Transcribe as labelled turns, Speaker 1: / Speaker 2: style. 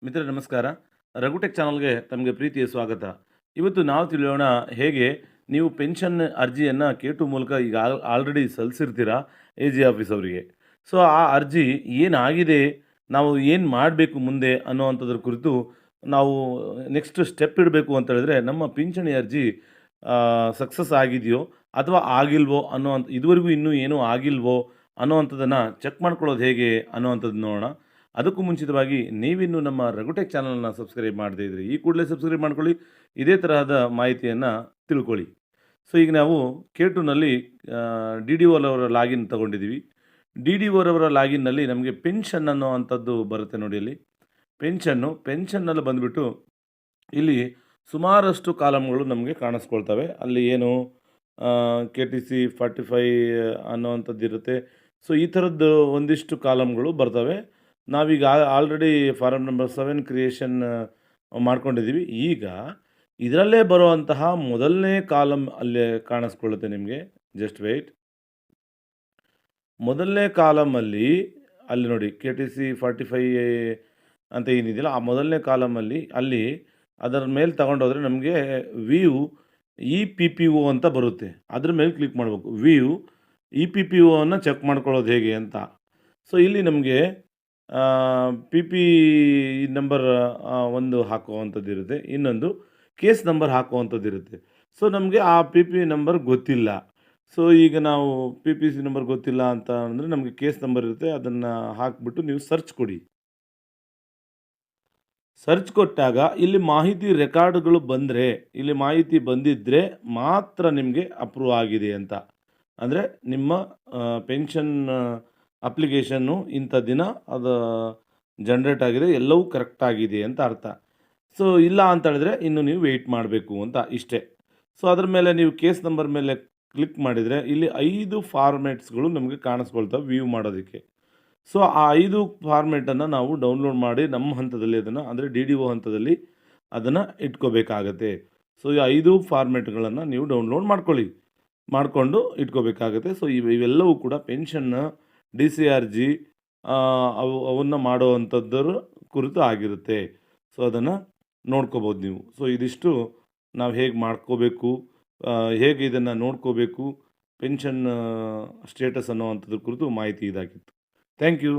Speaker 1: ಮಿತ್ರರೇ ನಮಸ್ಕಾರ. ರಘುಟೆಕ್ ಚಾನಲ್‌ಗೆ ತಮಗೆ ಪ್ರೀತಿಯ ಸ್ವಾಗತ. ಇವತ್ತು ನಾವು ತಿಳಿಯೋಣ ಹೇಗೆ ನೀವು ಪೆನ್ಷನ್ ಅರ್ಜಿಯನ್ನು ಕೆ2 ಮೂಲಕ ಈಗ ಆಲ್ರೆಡಿ ಸಲ್ಲಿಸಿರ್ತೀರಾ ಎ.ಜಿ ಆಫೀಸ್ ಅವರಿಗೆ. ಸೊ ಆ ಅರ್ಜಿ ಏನಾಗಿದೆ, ನಾವು ಏನು ಮಾಡಬೇಕು ಮುಂದೆ ಅನ್ನುವಂಥದ್ರ ಕುರಿತು ನಾವು ನೆಕ್ಸ್ಟ್ ಸ್ಟೆಪ್ ಇಡಬೇಕು ಅಂತ ಹೇಳಿದ್ರೆ ನಮ್ಮ ಪಿಂಚಣಿ ಅರ್ಜಿ ಸಕ್ಸಸ್ ಆಗಿದೆಯೋ ಅಥವಾ ಆಗಿಲ್ವೋ ಇದುವರೆಗೂ ಇನ್ನೂ ಏನೂ ಆಗಿಲ್ವೋ ಅನ್ನುವಂಥದ್ದನ್ನು ಚೆಕ್ ಮಾಡ್ಕೊಳ್ಳೋದು ಹೇಗೆ ಅನ್ನುವಂಥದ್ದು ನೋಡೋಣ. ಅದಕ್ಕೂ ಮುಂಚಿತವಾಗಿ ನೀವಿನ್ನೂ ನಮ್ಮ ರಘುಟೆಕ್ ಚಾನಲ್‌ನ ಸಬ್ಸ್ಕ್ರೈಬ್ ಮಾಡದೇ ಇದ್ದರೆ ಈ ಕೂಡಲೇ ಸಬ್ಸ್ಕ್ರೈಬ್ ಮಾಡ್ಕೊಳ್ಳಿ. ಇದೇ ತರಹದ ಮಾಹಿತಿಯನ್ನು ತಿಳ್ಕೊಳ್ಳಿ. ಸೊ ಈಗ ನಾವು ಕೆ2ನಲ್ಲಿ ಡಿ.ಡಿ.ಒರವರ ಲಾಗಿನ್ ತಗೊಂಡಿದ್ದೀವಿ. ಡಿ.ಡಿ.ಒರವರ ಲಾಗಿನ್ನಲ್ಲಿ ನಮಗೆ ಪೆನ್ಷನ್ ಅನ್ನೋವಂಥದ್ದು ಬರುತ್ತೆ ನೋಡಿ ಅಲ್ಲಿ. ಪೆನ್ಷನ್ನಲ್ಲಿ ಬಂದುಬಿಟ್ಟು ಇಲ್ಲಿ ಸುಮಾರಷ್ಟು ಕಾಲಮ್ಗಳು ನಮಗೆ ಕಾಣಿಸ್ಕೊಳ್ತವೆ. ಅಲ್ಲಿ ಏನು ಕೆ.ಟಿ.ಸಿ 45 ಅನ್ನೋವಂಥದ್ದು ಇರುತ್ತೆ. ಸೊ ಈ ಥರದ್ದು ಒಂದಿಷ್ಟು ಕಾಲಮ್ಗಳು ಬರ್ತವೆ. ನಾವೀಗ ಆಲ್ರೆಡಿ ಫಾರಮ್ ನಂಬರ್ 7 ಕ್ರಿಯೇಷನ್ ಮಾಡ್ಕೊಂಡಿದ್ದೀವಿ. ಈಗ ಇದರಲ್ಲೇ ಬರುವಂತಹ ಮೊದಲನೇ ಕಾಲಮ್ ಅಲ್ಲೇ ಕಾಣಿಸ್ಕೊಳ್ಳುತ್ತೆ ನಿಮಗೆ. Just weight. ಮೊದಲನೇ ಕಾಲಮಲ್ಲಿ ಅಲ್ಲಿ ನೋಡಿ ಕೆ.ಟಿ.ಸಿ 45 ಅಂತ ಏನಿದೆಯಲ್ಲ, ಆ ಮೊದಲನೇ ಕಾಲಮಲ್ಲಿ ಅಲ್ಲಿ ಅದರ ಮೇಲೆ ತಗೊಂಡೋದ್ರೆ ನಮಗೆ ವ್ಯೂ ಇ.ಪಿ.ಪಿ.ಒ ಅಂತ ಬರುತ್ತೆ. ಅದ್ರ ಮೇಲೆ ಕ್ಲಿಕ್ ಮಾಡಬೇಕು. ವ್ಯೂ ಇ.ಪಿ.ಪಿ.ಒವನ್ನು ಚೆಕ್ ಮಾಡ್ಕೊಳ್ಳೋದು ಹೇಗೆ ಅಂತ. ಸೊ ಇಲ್ಲಿ ನಮಗೆ ಪಿ ನಂಬರ್ ಒಂದು ಹಾಕುವಂಥದ್ದಿರುತ್ತೆ. ಇನ್ನೊಂದು ಕೇಸ್ ನಂಬರ್ ಹಾಕುವಂಥದ್ದಿರುತ್ತೆ. ಸೊ ನಮಗೆ ಆ ಪಿ ನಂಬರ್ ಗೊತ್ತಿಲ್ಲ. ಸೊ ಈಗ ನಾವು ಪಿ.ಸಿ ನಂಬರ್ ಗೊತ್ತಿಲ್ಲ ಅಂತ ಅಂದರೆ ನಮಗೆ ಕೇಸ್ ನಂಬರ್ ಇರುತ್ತೆ. ಅದನ್ನು ಹಾಕಿಬಿಟ್ಟು ನೀವು ಸರ್ಚ್ ಕೊಡಿ. ಸರ್ಚ್ ಕೊಟ್ಟಾಗ ಇಲ್ಲಿ ಮಾಹಿತಿ ರೆಕಾರ್ಡ್ಗಳು ಬಂದರೆ, ಇಲ್ಲಿ ಮಾಹಿತಿ ಬಂದಿದ್ದರೆ ಮಾತ್ರ ನಿಮಗೆ ಅಪ್ರೂವ್ ಆಗಿದೆ ಅಂತ. ಅಂದರೆ ನಿಮ್ಮ ಪೆನ್ಷನ್ ಅಪ್ಲಿಕೇಶನ್ನು ಇಂಥ ದಿನ ಅದು ಜನ್ರೇಟ್ ಆಗಿದೆ, ಎಲ್ಲವೂ ಕರೆಕ್ಟ್ ಆಗಿದೆ ಅಂತ ಅರ್ಥ. ಸೊ ಇಲ್ಲ ಅಂತ ಹೇಳಿದ್ರೆ ಇನ್ನು ನೀವು ವೆಯ್ಟ್ ಮಾಡಬೇಕು ಅಂತ ಇಷ್ಟೇ. ಸೊ ಅದ್ರ ಮೇಲೆ ನೀವು ಕೇಸ್ ನಂಬರ್ ಮೇಲೆ ಕ್ಲಿಕ್ ಮಾಡಿದರೆ ಇಲ್ಲಿ 5 ಫಾರ್ಮ್ಯಾಟ್ಸ್ಗಳು ನಮಗೆ ಕಾಣಿಸ್ಕೊಳ್ತವೆ ವ್ಯೂ ಮಾಡೋದಕ್ಕೆ. ಸೊ ಆ 5 ಫಾರ್ಮ್ಯಾಟನ್ನು ನಾವು ಡೌನ್ಲೋಡ್ ಮಾಡಿ ನಮ್ಮ ಹಂತದಲ್ಲಿ ಅದನ್ನು, ಅಂದರೆ ಡಿ.ಡಿ.ಒ ಹಂತದಲ್ಲಿ ಅದನ್ನು ಇಟ್ಕೋಬೇಕಾಗತ್ತೆ. ಸೊ ಈ 5 ಫಾರ್ಮ್ಯಾಟ್ಗಳನ್ನು ನೀವು ಡೌನ್ಲೋಡ್ ಮಾಡಿಕೊಂಡು ಇಟ್ಕೋಬೇಕಾಗತ್ತೆ. ಸೊ ಇವೆಲ್ಲವೂ ಕೂಡ ಪೆನ್ಷನ್ನ ಡಿ.ಸಿ.ಆರ್.ಜಿ ಅವನ್ನು ಮಾಡುವಂಥದ್ದರ ಕುರಿತು ಆಗಿರುತ್ತೆ. ಸೊ ಅದನ್ನು ನೋಡ್ಕೋಬೋದು ನೀವು. ಸೊ ಇದಿಷ್ಟು ನಾವು ಹೇಗೆ ಮಾಡ್ಕೋಬೇಕು, ಹೇಗೆ ಇದನ್ನು ನೋಡ್ಕೋಬೇಕು, ಪೆನ್ಷನ್ ಸ್ಟೇಟಸ್ ಅನ್ನೋವಂಥದ್ರ ಕುರಿತು ಮಾಹಿತಿ ಇದಾಗಿತ್ತು. Thank you.